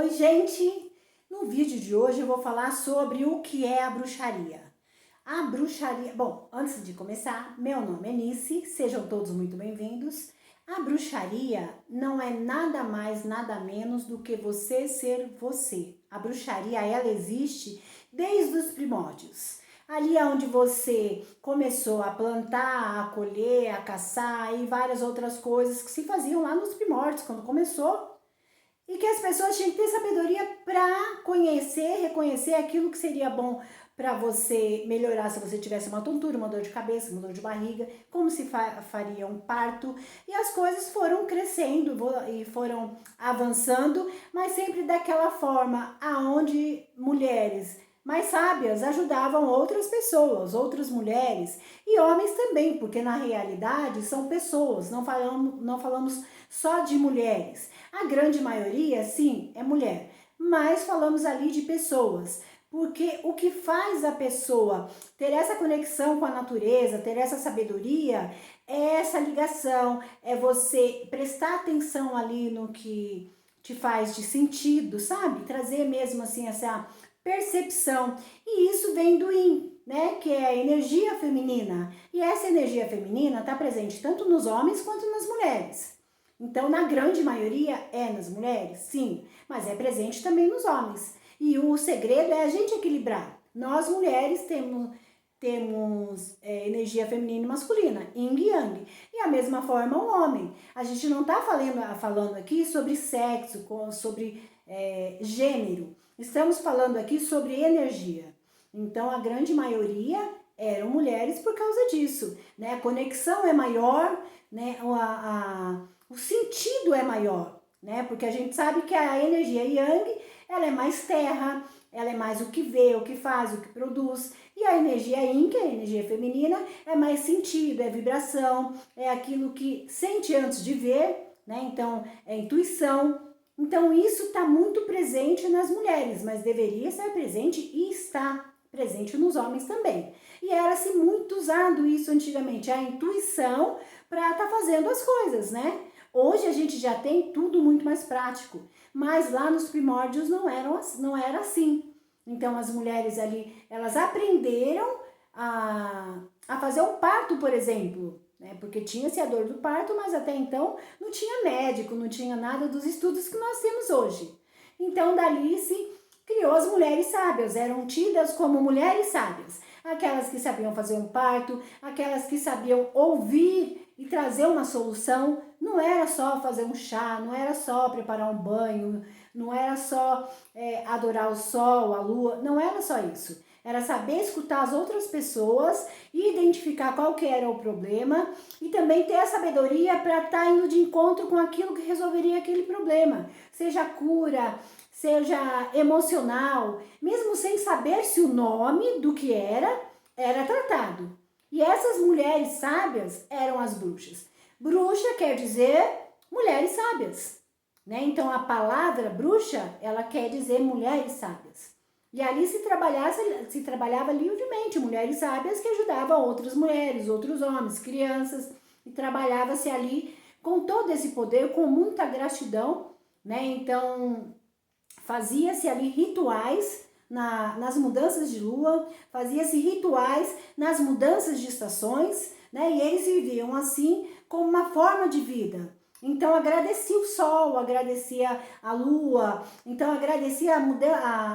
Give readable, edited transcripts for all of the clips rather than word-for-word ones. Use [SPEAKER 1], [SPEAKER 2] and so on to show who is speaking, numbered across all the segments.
[SPEAKER 1] Oi, gente! No vídeo de hoje eu vou falar sobre o que é a bruxaria. A bruxaria... Bom, antes de começar, meu nome é Nice, sejam todos muito bem-vindos. A bruxaria não é nada mais, nada menos do que você ser você. A bruxaria, ela existe desde os primórdios. Ali é onde você começou a plantar, a colher, a caçar e várias outras coisas que se faziam lá nos primórdios, quando começou. E que as pessoas tinham que ter sabedoria para conhecer, reconhecer aquilo que seria bom para você melhorar se você tivesse uma tontura, uma dor de cabeça, uma dor de barriga, como se faria um parto. E as coisas foram crescendo e foram avançando, mas sempre daquela forma aonde mulheres mais sábias ajudavam outras pessoas, outras mulheres e homens também, porque na realidade são pessoas, não falamos só de mulheres. A grande maioria, sim, é mulher, mas falamos ali de pessoas, porque o que faz a pessoa ter essa conexão com a natureza, ter essa sabedoria, é essa ligação, é você prestar atenção ali no que te faz de sentido, sabe? Trazer mesmo assim essa percepção. E isso vem do Yin, né? Que é a energia feminina. E essa energia feminina está presente tanto nos homens quanto nas mulheres. Então, na grande maioria, é nas mulheres, sim, mas é presente também nos homens. E o segredo é a gente equilibrar. Nós, mulheres, temos energia feminina e masculina, yin e yang. E a mesma forma o homem. A gente não está falando aqui sobre sexo, sobre gênero. Estamos falando aqui sobre energia. Então, a grande maioria eram mulheres por causa disso, né? A conexão é maior, né? O sentido é maior, né? Porque a gente sabe que a energia yang, ela é mais terra, ela é mais o que vê, o que faz, o que produz. E a energia yin, que é a energia feminina, é mais sentido, é vibração, é aquilo que sente antes de ver, né? Então, é intuição. Então, isso está muito presente nas mulheres, mas deveria estar presente e está presente nos homens também. E era-se muito usado isso antigamente, a intuição para estar fazendo as coisas, né? Hoje a gente já tem tudo muito mais prático, mas lá nos primórdios não era assim. Então as mulheres ali, elas aprenderam a fazer um parto, por exemplo, né? Porque tinha-se a dor do parto, mas até então não tinha médico, não tinha nada dos estudos que nós temos hoje. Então dali se criou as mulheres sábias, eram tidas como mulheres sábias. Aquelas que sabiam fazer um parto, aquelas que sabiam ouvir e trazer uma solução. Não era só fazer um chá, não era só preparar um banho, não era só adorar o sol, a lua, não era só isso. Era saber escutar as outras pessoas e identificar qual que era o problema e também ter a sabedoria para estar indo de encontro com aquilo que resolveria aquele problema. Seja cura, seja emocional, mesmo sem saber se o nome do que era tratado. E essas mulheres sábias eram as bruxas. Bruxa quer dizer mulheres sábias, né? Então a palavra bruxa, ela quer dizer mulheres sábias. E ali se trabalhava livremente, mulheres sábias que ajudavam outras mulheres, outros homens, crianças, e trabalhava-se ali com todo esse poder, com muita gratidão, né? Então fazia-se ali rituais nas mudanças de lua, fazia-se rituais nas mudanças de estações, né? E eles viviam assim como uma forma de vida. Então agradecia o sol, agradecia a lua, então agradecia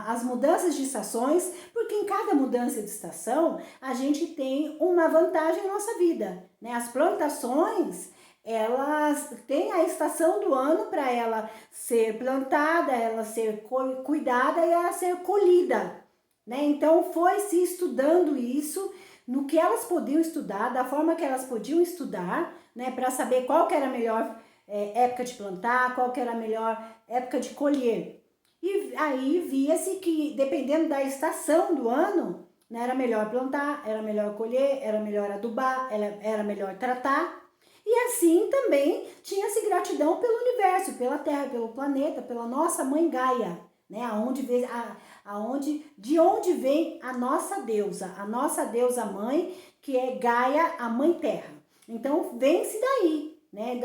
[SPEAKER 1] as mudanças de estações, porque em cada mudança de estação a gente tem uma vantagem na nossa vida, né? As plantações, elas têm a estação do ano para ela ser plantada, ela ser cuidada e ela ser colhida, né? Então foi se estudando isso, no que elas podiam estudar, da forma que elas podiam estudar, né? Para saber qual que era a melhor época de plantar, qual que era a melhor época de colher. E aí via-se que dependendo da estação do ano, né, era melhor plantar, era melhor colher, era melhor adubar, era melhor tratar. E assim também tinha-se gratidão pelo universo, pela Terra, pelo planeta, pela nossa mãe Gaia, né? De onde vem a nossa deusa mãe, que é Gaia, a mãe Terra. Então vem-se daí, né,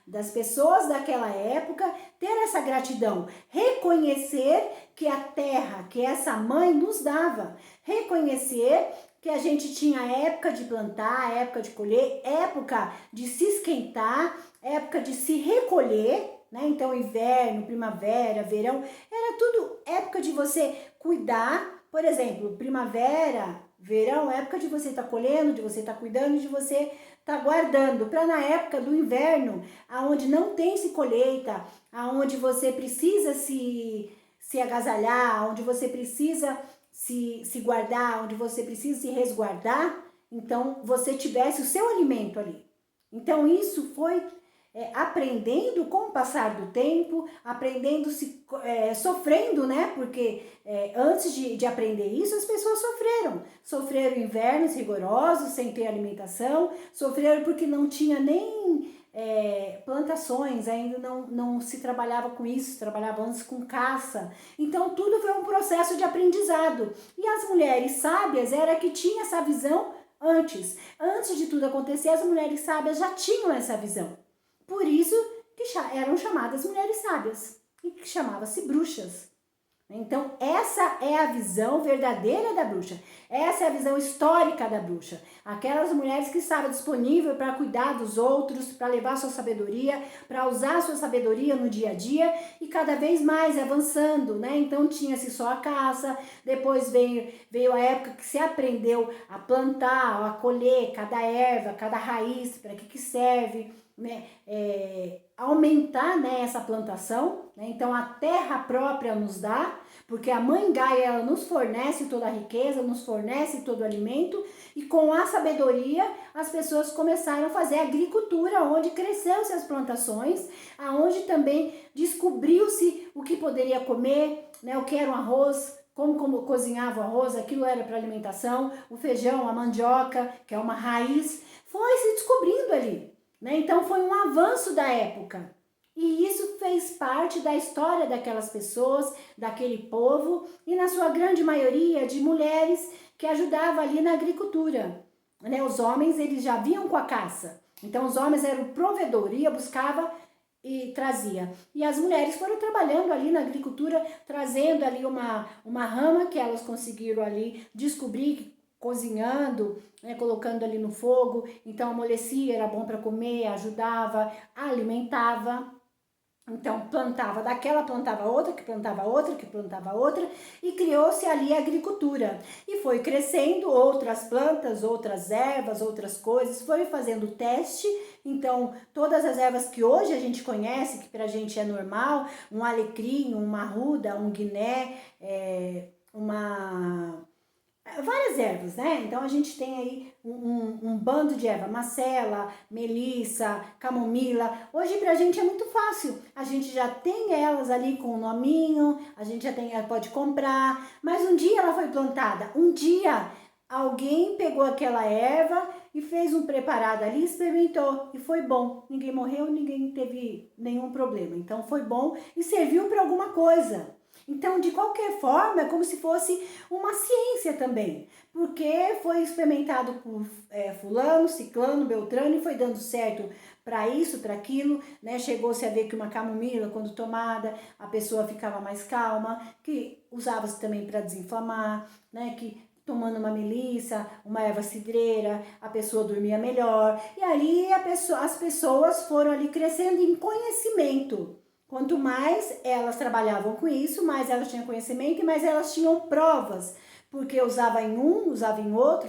[SPEAKER 1] das pessoas daquela época, ter essa gratidão, reconhecer que a terra, que essa mãe nos dava, reconhecer que a gente tinha época de plantar, época de colher, época de se esquentar, época de se recolher, né? Então inverno, primavera, verão, era tudo época de você cuidar. Por exemplo, primavera, verão, época de você estar colhendo, de você estar cuidando, de você tá guardando para na época do inverno, aonde não tem se colheita, aonde você precisa se agasalhar, onde você precisa se guardar, onde você precisa se resguardar, então você tivesse o seu alimento ali. Então isso foi aprendendo com o passar do tempo, aprendendo, sofrendo, né? Porque antes de aprender isso, as pessoas sofreram invernos rigorosos, sem ter alimentação, sofreram porque não tinha nem plantações, ainda não se trabalhava com isso, trabalhava antes com caça. Então tudo foi um processo de aprendizado. E as mulheres sábias era que tinham essa visão antes de tudo acontecer, as mulheres sábias já tinham essa visão. Por isso que eram chamadas mulheres sábias e que chamava-se bruxas. Então essa é a visão verdadeira da bruxa, essa é a visão histórica da bruxa. Aquelas mulheres que estavam disponíveis para cuidar dos outros, para levar sua sabedoria, para usar sua sabedoria no dia a dia e cada vez mais avançando, né? Então tinha-se só a caça, depois veio a época que se aprendeu a plantar, a colher cada erva, cada raiz, para que serve, né? Aumentar, né, essa plantação, né? Então a terra própria nos dá, porque a mãe Gaia ela nos fornece toda a riqueza, nos fornece todo o alimento, e com a sabedoria as pessoas começaram a fazer agricultura, onde cresceu-se as plantações, aonde também descobriu-se o que poderia comer, né, o que era o arroz, como cozinhava o arroz, aquilo era para alimentação, o feijão, a mandioca, que é uma raiz, foi se descobrindo ali. Né? Então foi um avanço da época e isso fez parte da história daquelas pessoas, daquele povo e na sua grande maioria de mulheres que ajudavam ali na agricultura. Né? Os homens eles já vinham com a caça, então os homens eram o provedor, ia, buscava e trazia. E as mulheres foram trabalhando ali na agricultura, trazendo ali uma rama que elas conseguiram ali descobrir, cozinhando, né, colocando ali no fogo, então amolecia, era bom para comer, ajudava, alimentava. Então plantava daquela, plantava outra, que plantava outra, que plantava outra, e criou-se ali a agricultura. E foi crescendo outras plantas, outras ervas, outras coisas, foi fazendo teste. Então todas as ervas que hoje a gente conhece, que pra gente é normal, um alecrim, uma arruda, um guiné, várias ervas, né? Então a gente tem aí um bando de erva, macela, melissa, camomila. Hoje pra gente é muito fácil, a gente já tem elas ali com o nominho, a gente já tem, pode comprar, mas um dia ela foi plantada, um dia alguém pegou aquela erva e fez um preparado ali, experimentou e foi bom. Ninguém morreu, ninguém teve nenhum problema, então foi bom e serviu para alguma coisa. Então, de qualquer forma, é como se fosse uma ciência também, porque foi experimentado por fulano, ciclano, beltrano e foi dando certo para isso, para aquilo, né? Chegou-se a ver que uma camomila, quando tomada, a pessoa ficava mais calma, que usava-se também para desinflamar, né? Que tomando uma melissa, uma erva cidreira, a pessoa dormia melhor. E ali as pessoas foram ali crescendo em conhecimento. Quanto mais elas trabalhavam com isso, mais elas tinham conhecimento e mais elas tinham provas, porque usava em um, usava em outro,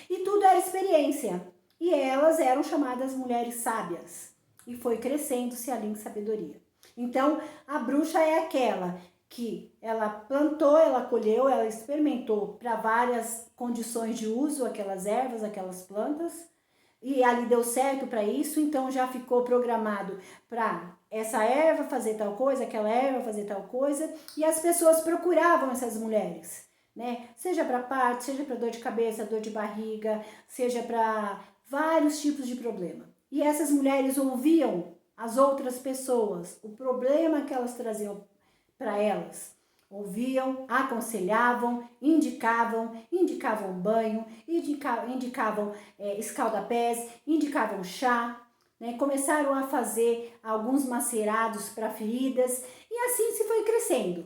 [SPEAKER 1] e tudo era experiência. E elas eram chamadas mulheres sábias, e foi crescendo-se ali em sabedoria. Então, a bruxa é aquela que ela plantou, ela colheu, ela experimentou para várias condições de uso aquelas ervas, aquelas plantas, e ali deu certo para isso, então já ficou programado para essa erva fazer tal coisa, aquela erva fazer tal coisa, e as pessoas procuravam essas mulheres, né? Seja para parto, seja para dor de cabeça, dor de barriga, seja para vários tipos de problema. E essas mulheres ouviam as outras pessoas, o problema que elas traziam para elas. Ouviam, aconselhavam, indicavam banho, indicavam escaldapés, indicavam chá, né? Começaram a fazer alguns macerados para feridas e assim se foi crescendo.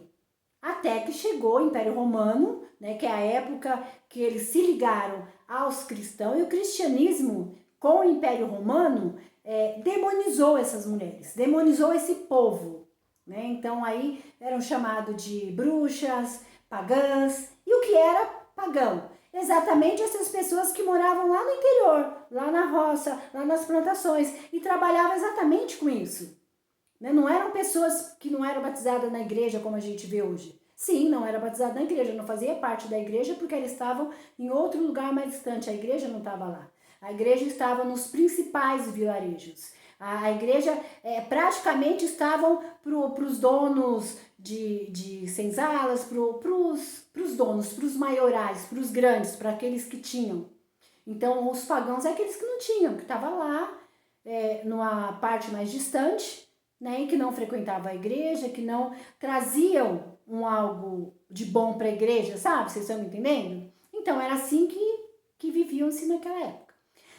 [SPEAKER 1] Até que chegou o Império Romano, né, que é a época que eles se ligaram aos cristãos, e o cristianismo, com o Império Romano, demonizou essas mulheres, demonizou esse povo. Né? Então aí eram chamados de bruxas, pagãs. E o que era pagão? Exatamente essas pessoas que moravam lá no interior, lá na roça, lá nas plantações, e trabalhavam exatamente com isso. Né? Não eram pessoas que não eram batizadas na igreja como a gente vê hoje. Sim, não era batizado na igreja, não fazia parte da igreja porque eles estavam em outro lugar mais distante, a igreja não estava lá. A igreja estava nos principais vilarejos. A igreja praticamente estavam para os donos de senzalas, para os donos, para os maiorais, para os grandes, para aqueles que tinham. Então, os pagãos é aqueles que não tinham, que estavam lá, numa parte mais distante, né, e que não frequentavam a igreja, que não traziam algo de bom para a igreja, sabe? Vocês estão me entendendo? Então, era assim que viviam-se naquela época.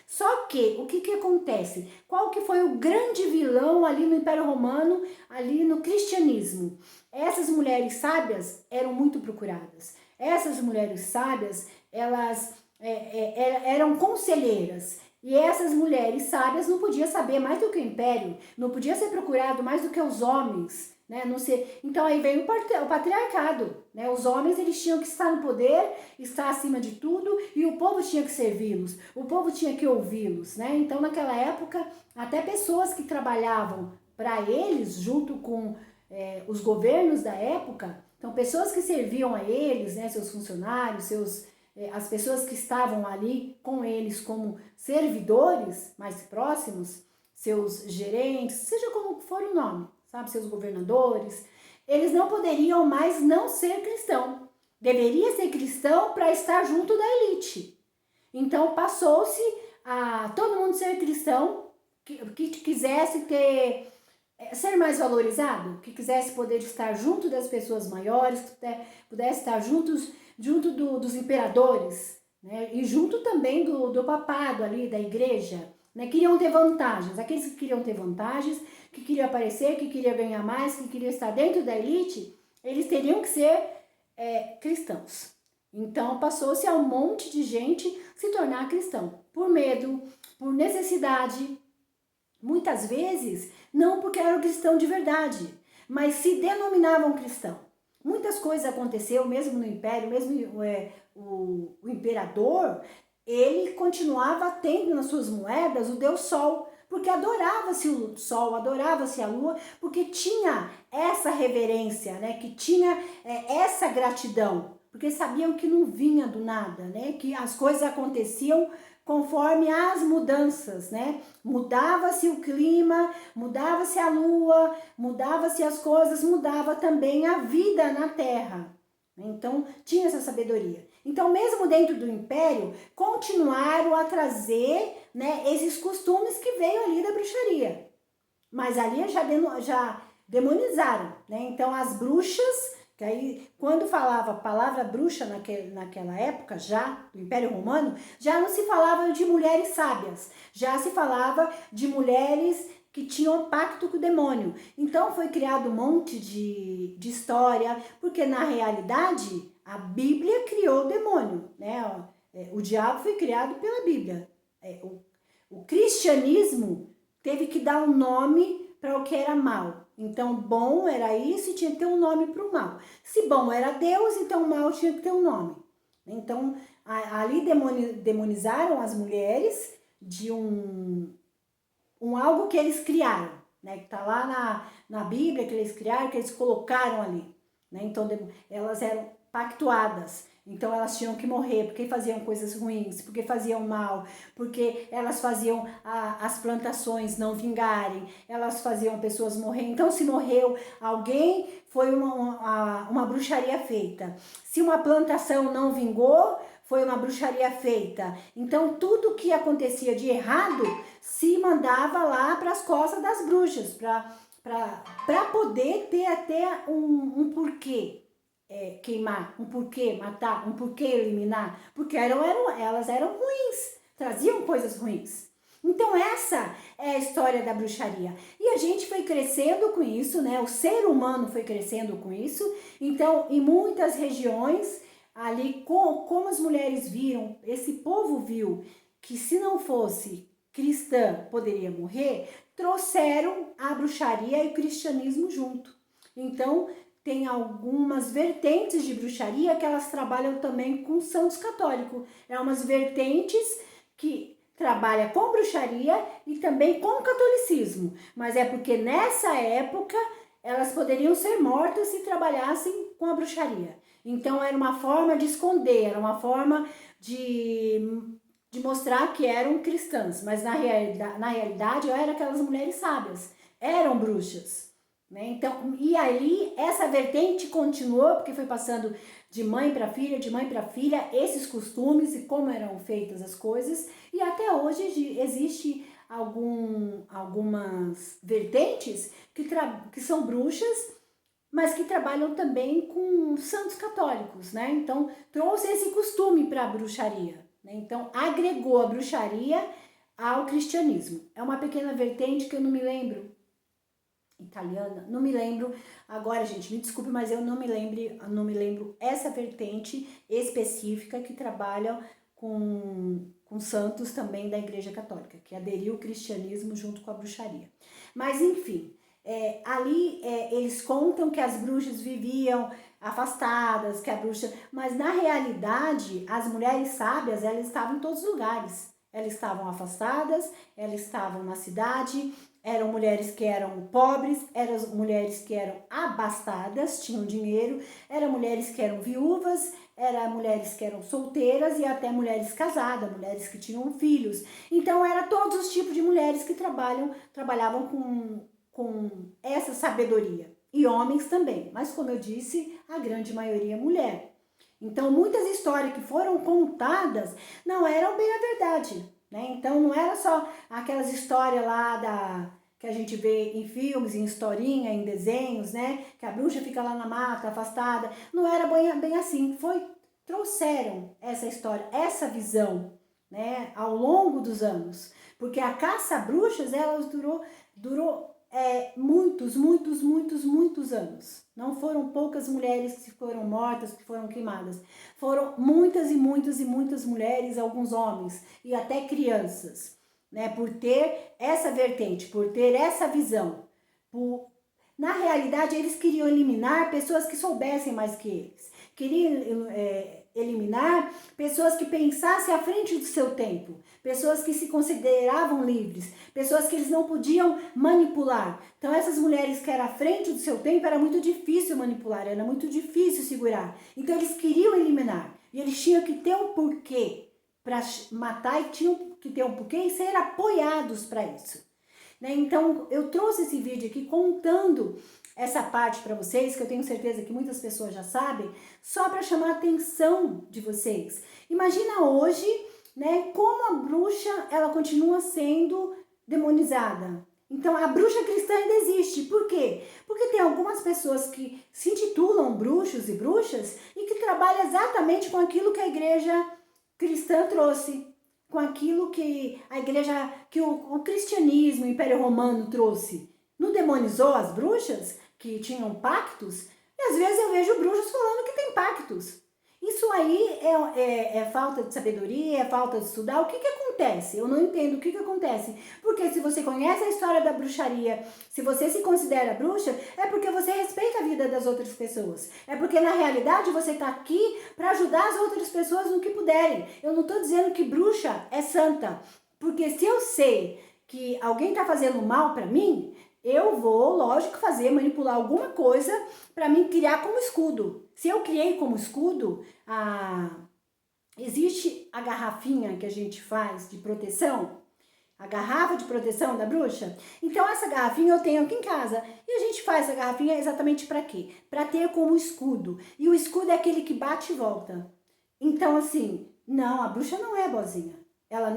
[SPEAKER 1] Só que, o que acontece? Qual que foi o grande vilão ali no Império Romano, ali no cristianismo? Essas mulheres sábias eram muito procuradas. Essas mulheres sábias, elas eram conselheiras. E essas mulheres sábias não podiam saber mais do que o império, não podia ser procurado mais do que os homens, né? Não ser... Então aí veio o patriarcado, né? Os homens eles tinham que estar no poder, estar acima de tudo, e o povo tinha que servi-los, o povo tinha que ouvi-los, né? Então naquela época, até pessoas que trabalhavam para eles, junto com os governos da época, então pessoas que serviam a eles, né? Seus funcionários, as pessoas que estavam ali com eles como servidores mais próximos, seus gerentes, seja como for o nome, sabe, seus governadores, eles não poderiam mais não ser cristão. Deveria ser cristão para estar junto da elite. Então passou-se a todo mundo ser cristão, que quisesse ser mais valorizado, que quisesse poder estar junto das pessoas maiores, que pudesse estar junto dos imperadores, né? E junto também do papado ali, da igreja, né? Queriam ter vantagens, aqueles que queriam ter vantagens, que queriam aparecer, que queriam ganhar mais, que queriam estar dentro da elite, eles teriam que ser cristãos. Então passou-se a um monte de gente se tornar cristão, por medo, por necessidade, muitas vezes não porque eram cristão de verdade, mas se denominavam cristão. Muitas coisas aconteceu mesmo no império, mesmo o imperador, ele continuava tendo nas suas moedas o deus Sol, porque adorava-se o Sol, adorava-se a Lua, porque tinha essa reverência, né? Que tinha essa gratidão, porque sabiam que não vinha do nada, né? Que as coisas aconteciam conforme as mudanças, né? Mudava-se o clima, mudava-se a lua, mudava-se as coisas, mudava também a vida na Terra. Então, tinha essa sabedoria. Então, mesmo dentro do Império, continuaram a trazer, né, esses costumes que veio ali da bruxaria. Mas ali já demonizaram, né? Então, as bruxas... Que aí, quando falava a palavra bruxa naquela época, já, do Império Romano, já não se falava de mulheres sábias, já se falava de mulheres que tinham pacto com o demônio. Então foi criado um monte de história, porque na realidade a Bíblia criou o demônio, né? O diabo foi criado pela Bíblia. O cristianismo teve que dar um nome para o que era mal. Então, bom era isso e tinha que ter um nome para o mal. Se bom era Deus, então mal tinha que ter um nome. Então, ali demonizaram as mulheres de um algo que eles criaram, né? Que está lá na Bíblia, que eles criaram, que eles colocaram ali. Né? Então, elas eram pactuadas. Então elas tinham que morrer porque faziam coisas ruins, porque faziam mal, porque elas faziam as plantações não vingarem, elas faziam pessoas morrerem. Então se morreu alguém, foi uma bruxaria feita. Se uma plantação não vingou, foi uma bruxaria feita. Então tudo que acontecia de errado se mandava lá para as costas das bruxas, para poder ter até um porquê. Queimar, um porquê matar, um porquê eliminar, porque elas eram ruins, traziam coisas ruins. Então essa é a história da bruxaria. E a gente foi crescendo com isso, né? O ser humano foi crescendo com isso. Então, em muitas regiões, ali, como as mulheres viram, esse povo viu que se não fosse cristã poderia morrer, trouxeram a bruxaria e o cristianismo junto. Então, tem algumas vertentes de bruxaria que elas trabalham também com santos católicos. É umas vertentes que trabalha com bruxaria e também com catolicismo, mas é porque nessa época elas poderiam ser mortas se trabalhassem com a bruxaria. Então era uma forma de esconder, era uma forma de mostrar que eram cristãs, mas na realidade eram aquelas mulheres sábias, eram bruxas. Né? Então, e aí essa vertente continuou, porque foi passando de mãe para filha, de mãe para filha, esses costumes e como eram feitas as coisas, e até hoje existe algumas vertentes que são bruxas, mas que trabalham também com santos católicos, né? Então, trouxe esse costume para a bruxaria, né? Então, agregou a bruxaria ao cristianismo. É uma pequena vertente que eu não me lembro, italiana, não me lembro agora, gente, me desculpe, mas eu não me lembro essa vertente específica que trabalha com santos também da Igreja Católica, que aderiu o cristianismo junto com a bruxaria. Mas enfim, ali eles contam que as bruxas viviam afastadas, que a bruxa, mas na realidade as mulheres sábias, elas estavam em todos os lugares. Elas estavam afastadas, elas estavam na cidade, eram mulheres que eram pobres, eram mulheres que eram abastadas, tinham dinheiro, eram mulheres que eram viúvas, eram mulheres que eram solteiras e até mulheres casadas, mulheres que tinham filhos. Então, era todos os tipos de mulheres que trabalhavam com essa sabedoria. E homens também, mas como eu disse, a grande maioria é mulher. Então, muitas histórias que foram contadas não eram bem a verdade, né? Então, não era só aquelas histórias lá que a gente vê em filmes, em historinha, em desenhos, né? Que a bruxa fica lá na mata, afastada. Não era bem assim. Trouxeram essa história, essa visão, né? Ao longo dos anos. Porque a caça a bruxas, elas durou muitos anos. Não foram poucas mulheres que foram mortas, que foram queimadas. Foram muitas e muitas mulheres, alguns homens e até crianças, né? Por ter essa vertente, por ter essa visão. Na realidade, eles queriam eliminar pessoas que soubessem mais que eles. Queriam eliminar pessoas que pensassem à frente do seu tempo, pessoas que se consideravam livres, pessoas que eles não podiam manipular. Então essas mulheres que eram à frente do seu tempo, era muito difícil manipular, era muito difícil segurar. Então eles queriam eliminar e eles tinham que ter um porquê para matar e tinham que ter um porquê e ser apoiados para isso. Né? Então eu trouxe esse vídeo aqui contando essa parte para vocês, que eu tenho certeza que muitas pessoas já sabem, só para chamar a atenção de vocês. Imagina hoje, né, como a bruxa, ela continua sendo demonizada. Então, a bruxa cristã ainda existe. Por quê? Porque tem algumas pessoas que se intitulam bruxos e bruxas e que trabalham exatamente com aquilo que a igreja cristã trouxe, com aquilo que a igreja, que o cristianismo, o Império Romano trouxe. Não demonizou as bruxas que tinham pactos? E às vezes eu vejo bruxos falando que tem pactos. Isso aí é falta de sabedoria, é falta de estudar. O que acontece? Eu não entendo o que acontece. Porque se você conhece a história da bruxaria, se você se considera bruxa, é porque você respeita a vida das outras pessoas. É porque na realidade você está aqui para ajudar as outras pessoas no que puderem. Eu não estou dizendo que bruxa é santa. Porque se eu sei que alguém está fazendo mal para mim, eu vou, lógico, manipular alguma coisa para mim criar como escudo. Se eu criei como escudo, existe a garrafinha que a gente faz de proteção, a garrafa de proteção da bruxa. Então essa garrafinha eu tenho aqui em casa e a gente faz a garrafinha exatamente para quê? Para ter como escudo. E o escudo é aquele que bate e volta. Então assim, não, a bruxa não é boazinha. Ela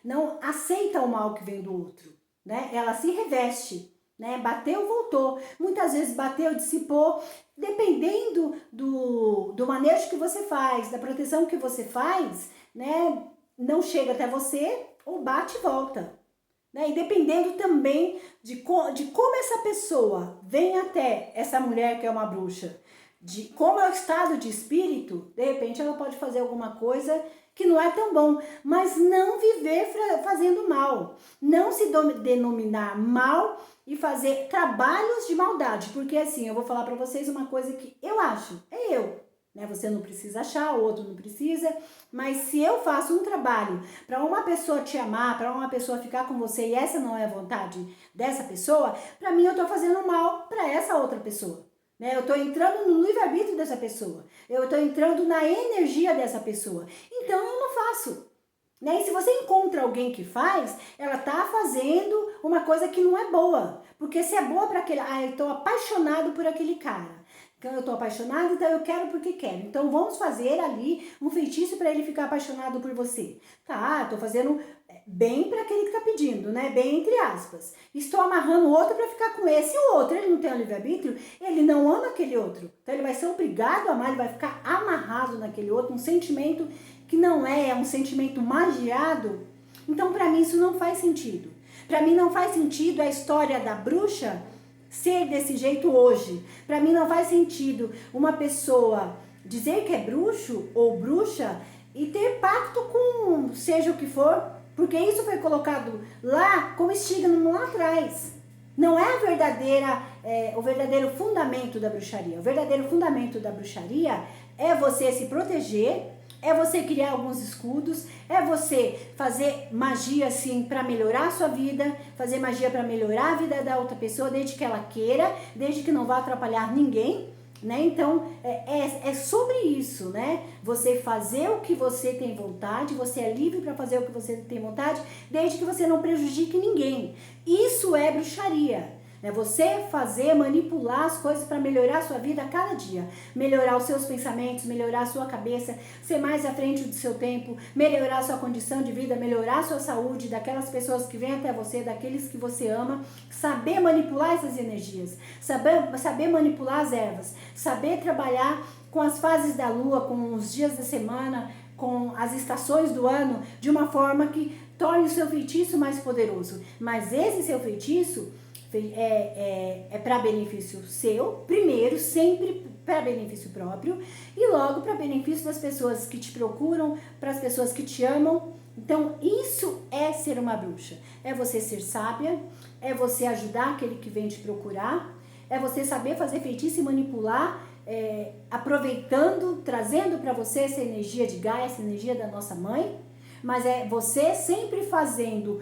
[SPEAKER 1] não aceita o mal que vem do outro, né? Ela se reveste. Né? Bateu, voltou. Muitas vezes bateu, dissipou. Dependendo do manejo que você faz, da proteção que você faz, né? Não chega até você ou bate e volta. né? E dependendo também de como essa pessoa vem até essa mulher que é uma bruxa, de como é o estado de espírito, de repente ela pode fazer alguma coisa que não é tão bom, mas não viver fazendo mal, não se denominar mal e fazer trabalhos de maldade, porque assim, eu vou falar para vocês uma coisa que eu acho, é eu, né? Você não precisa achar, o outro não precisa, mas se eu faço um trabalho para uma pessoa te amar, para uma pessoa ficar com você e essa não é a vontade dessa pessoa, para mim eu tô fazendo mal para essa outra pessoa. Né? Eu estou entrando no livre-arbítrio dessa pessoa. Eu estou entrando na energia dessa pessoa. Então eu não faço. Né? E se você encontra alguém que faz, ela tá fazendo uma coisa que não é boa. Porque se é boa para aquele... Ah, eu estou apaixonado por aquele cara. Então eu estou apaixonado, então eu quero porque quero. Então vamos fazer ali um feitiço para ele ficar apaixonado por você. Tá, estou fazendo bem para aquele que está pedindo, né? Bem entre aspas. Estou amarrando o outro para ficar com esse. O outro, ele não tem o livre-arbítrio, ele não ama aquele outro. Então ele vai ser obrigado a amar, ele vai ficar amarrado naquele outro, um sentimento que não é um sentimento magiado. Então para mim isso não faz sentido. Para mim não faz sentido a história da bruxa ser desse jeito hoje. Para mim não faz sentido uma pessoa dizer que é bruxo ou bruxa e ter pacto com seja o que for, porque isso foi colocado lá como estigma lá atrás. Não é o verdadeiro fundamento da bruxaria. O verdadeiro fundamento da bruxaria é você se proteger, é você criar alguns escudos, é você fazer magia assim para melhorar a sua vida, fazer magia para melhorar a vida da outra pessoa, desde que ela queira, desde que não vá atrapalhar ninguém. Né? Então, é sobre isso, né? Você fazer o que você tem vontade, você é livre para fazer o que você tem vontade, desde que você não prejudique ninguém. Isso é bruxaria. Né? Você fazer, manipular as coisas para melhorar a sua vida a cada dia. Melhorar os seus pensamentos, melhorar a sua cabeça, ser mais à frente do seu tempo, melhorar a sua condição de vida, melhorar a sua saúde, daquelas pessoas que vêm até você, daqueles que você ama. Saber manipular essas energias, saber manipular as ervas, saber trabalhar com as fases da lua, com os dias da semana, com as estações do ano, de uma forma que torne o seu feitiço mais poderoso. Mas esse seu feitiço é para benefício seu, primeiro, sempre para benefício próprio, e logo para benefício das pessoas que te procuram, para as pessoas que te amam. Então isso é ser uma bruxa, é você ser sábia, é você ajudar aquele que vem te procurar, é você saber fazer feitiço e manipular, aproveitando, trazendo para você essa energia de Gaia, essa energia da nossa mãe, mas é você sempre fazendo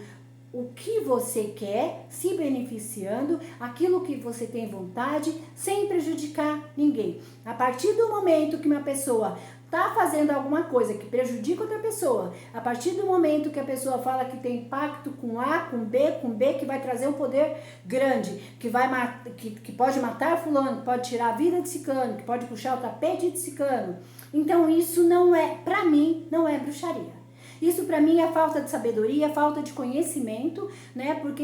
[SPEAKER 1] o que você quer, se beneficiando, aquilo que você tem vontade, sem prejudicar ninguém. A partir do momento que uma pessoa está fazendo alguma coisa que prejudica outra pessoa, a partir do momento que a pessoa fala que tem pacto com A, com B, que vai trazer um poder grande, que pode matar fulano, que pode tirar a vida de ciclano, que pode puxar o tapete de ciclano. Então isso não é, para mim, não é bruxaria. Isso para mim é falta de sabedoria, falta de conhecimento, né? Porque